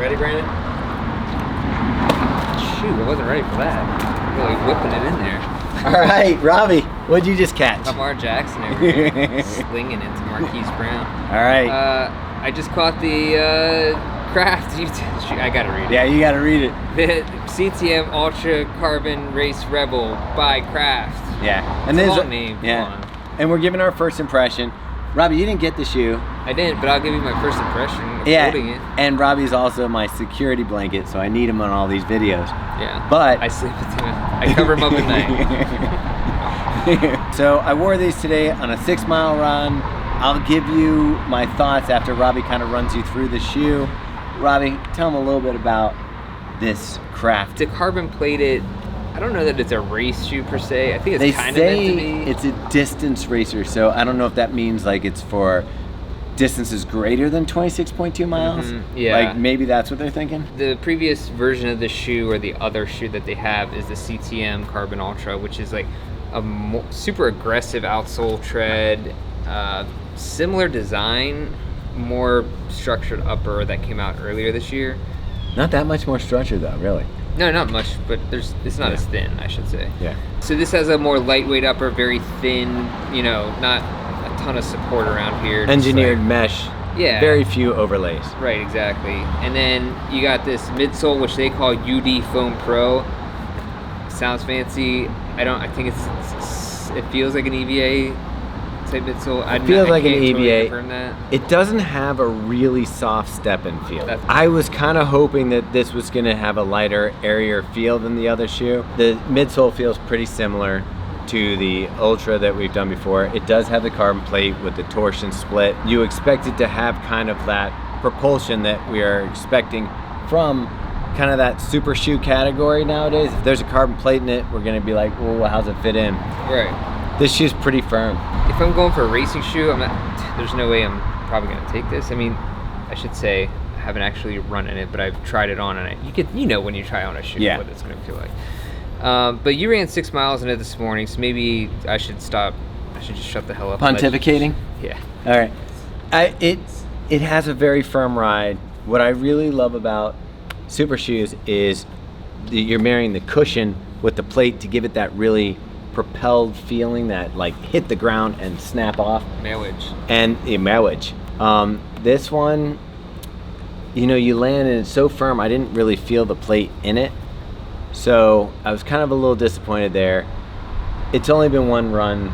Ready, Brandon? Shoot, I wasn't ready for that. Really whipping it in there. All right, Robbie, what'd you just catch? Lamar Jackson over here, slinging into Marquise Brown. All right. I just caught the Kraft. I gotta read it. Yeah, you gotta read it. The CTM Ultra Carbon Race Rebel by Kraft. Yeah, and it's a long name. Yeah, and we're giving our first impression. Robbie, you didn't get the shoe. I didn't, but I'll give you my first impression of holding it. And Robbie's also my security blanket, so I need him on all these videos. Yeah, but I sleep with him. I cover him up at night. So I wore these today on a 6-mile run. I'll give you my thoughts after Robbie kind of runs you through the shoe. Robbie, tell him a little bit about this Kraft. It's a carbon plated. I don't know that it's a race shoe per se. I think it's kind of meant to be. It's a distance racer, so I don't know if that means like it's for distances greater than 26.2 miles. Mm-hmm. Yeah. Like maybe that's what they're thinking. The previous version of the shoe, or the other shoe that they have, is the CTM Carbon Ultra, which is like a super aggressive outsole tread, similar design, more structured upper that came out earlier this year. Not that much more structured though, really. No, not much, but it's not as thin, I should say. Yeah. So this has a more lightweight upper, very thin, not a ton of support around here. Engineered mesh. Yeah. Very few overlays. Right, exactly. And then you got this midsole, which they call UD Foam Pro. Sounds fancy. I think it feels like an EVA type midsole. It feels like an EVA. It doesn't have a really soft step-in feel. I was kind of hoping that this was going to have a lighter, airier feel than the other shoe. The midsole feels pretty similar to the Ultra that we've done before. It does have the carbon plate with the torsion split. You expect it to have kind of that propulsion that we are expecting from kind of that super shoe category nowadays. If there's a carbon plate in it, we're going to be like, well, how's it fit in? Right. This shoe's pretty firm. If I'm going for a racing shoe, there's no way I'm probably going to take this. I mean, I should say I haven't actually run in it, but I've tried it on, and when you try on a shoe what it's going to feel like. But you ran 6 miles in it this morning, so maybe I should stop. I should just shut the hell up. Pontificating? Yeah. All right. It has a very firm ride. What I really love about super shoes is you're marrying the cushion with the plate to give it that really propelled feeling that like hit the ground and snap off. Marriage. And a marriage. This one, you land and it's so firm, I didn't really feel the plate in it. So I was kind of a little disappointed there. It's only been one run,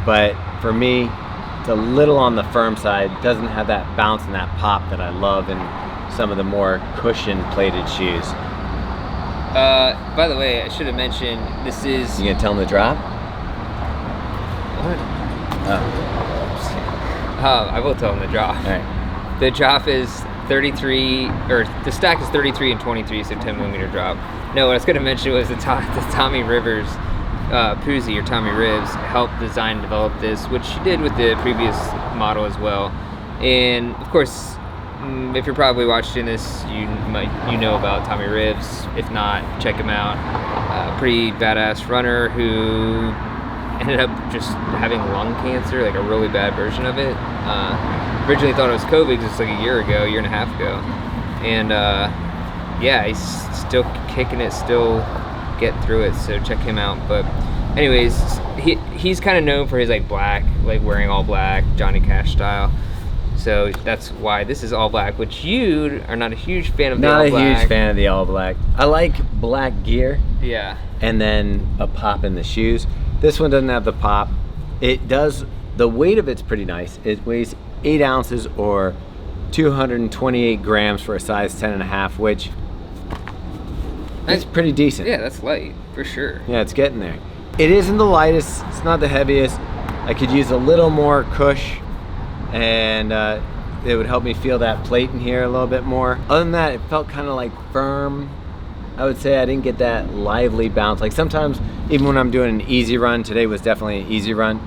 but for me, it's a little on the firm side. It doesn't have that bounce and that pop that I love in some of the more cushion plated shoes. By the way, I should have mentioned, this is... You gonna tell them the drop? What? Oh. I will tell them the drop. All right. The drop is 33, or the stack is 33 and 23, so 10 millimeter drop. No, what I was gonna mention was the Tommy Rivers Poozy, or Tommy Ribs, helped design and develop this, which she did with the previous model as well. And of course, if you're probably watching this, you know about Tommy Ribs. If not, check him out. Pretty badass runner who ended up just having lung cancer, like a really bad version of it. Originally thought it was COVID just like a year and a half ago. And he's still kicking it, still getting through it, so check him out. But anyways, he's kind of known for his black, wearing all black, Johnny Cash style. So that's why this is all black, which you are not a huge fan of the all black. Not a huge fan of the all black. I like black gear. Yeah. And then a pop in the shoes. This one doesn't have the pop. It does, the weight of it's pretty nice. It weighs 8 ounces or 228 grams for a size 10.5, which is pretty decent. Yeah, that's light, for sure. Yeah, it's getting there. It isn't the lightest, it's not the heaviest. I could use a little more cush, and it would help me feel that plate in here a little bit more. Other than that, it felt kind of firm. I would say I didn't get that lively bounce. Sometimes, even when I'm doing an easy run, today was definitely an easy run.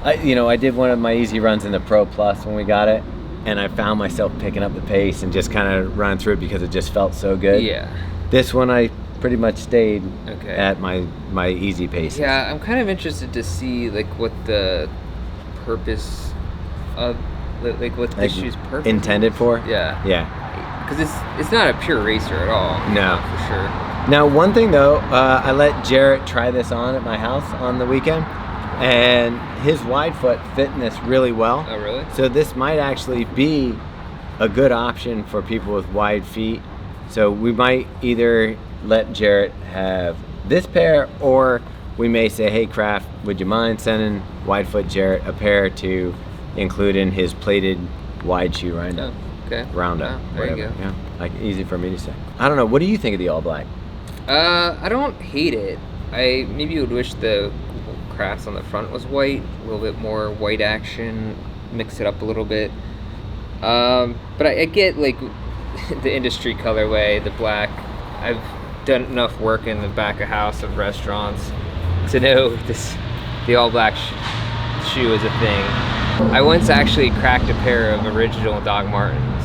I did one of my easy runs in the Pro Plus when we got it, and I found myself picking up the pace and just kind of running through it because it just felt so good. Yeah. This one I pretty much stayed at my easy pace. Yeah, I'm kind of interested to see what the purpose of what this shoe's purpose intended for. Yeah. Yeah. because it's not a pure racer at all. No. For sure. Now, one thing though, I let Jarrett try this on at my house on the weekend, and his wide foot fit in this really well. Oh, really? So this might actually be a good option for people with wide feet. So we might either let Jarrett have this pair, or we may say, hey Kraft, would you mind sending wide foot Jarrett a pair to include in his plated wide shoe roundup? Oh, okay. Roundup. Oh, there you go. Yeah, like easy for me to say. I don't know. What do you think of the all black? I don't hate it. I maybe would wish the crafts on the front was white, a little bit more white action, mix it up a little bit. But I get like the industry colorway, the black. I've done enough work in the back of house of restaurants to know the all black shoe is a thing. I once actually cracked a pair of original Doc Martens,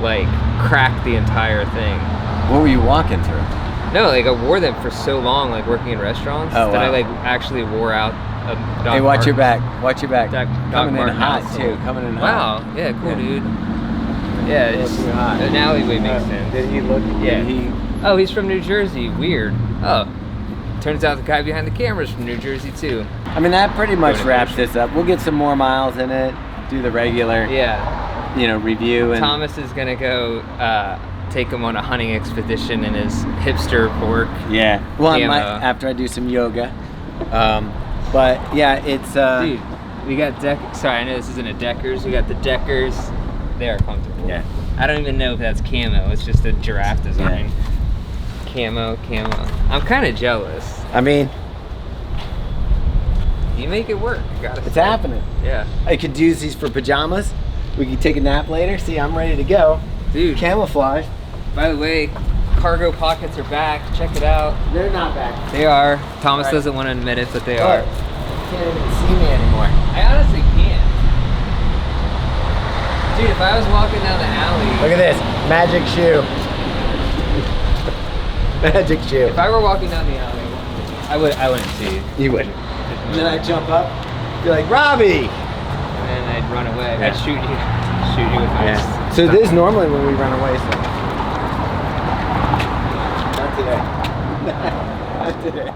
like cracked the entire thing. What were you walking through? No, like I wore them for so long, like working in restaurants, that I like actually wore out a Doc Hey, watch Martens. your back. Watch your back. Coming in Marten hot outsole. too. Coming in hot. Wow. Yeah, cool, dude. Yeah, it's hot. an alleyway makes sense. Did he look? Yeah. Did he? Oh, he's from New Jersey. Weird. Oh, turns out the guy behind the camera is from New Jersey too. I mean, that pretty much Going to wraps finish this up. We'll get some more miles in it. Do the regular, Yeah. Review. And Thomas is gonna go take him on a hunting expedition in his hipster pork. yeah. Well, camo. after I do some yoga. But yeah, it's. Dude, we got Sorry, I know this isn't a Deckers. We got the Deckers. They are comfortable. Yeah. I don't even know if that's camo. It's just a giraffe design. Yeah. Camo. I'm kind of jealous. I mean, You make it work. You gotta it's say. happening. Yeah. I could use these for pajamas. We could take a nap later. See, I'm ready to go. Dude, Camouflage. by the way, cargo pockets are back. Check it out. They're not back. They are. Thomas Right. doesn't want to admit it, but they Look, are. you can't even see me anymore. I honestly can't. Dude, if I was walking down the alley, Look at this. Magic shoe. Magic shoe. if I were walking down the alley, I wouldn't see you. You wouldn't. And then I'd jump up, be like, Robbie! And then I'd run away. Yeah. I'd shoot you with my Yeah. So this is normally when we run away, so. Not today. Not today.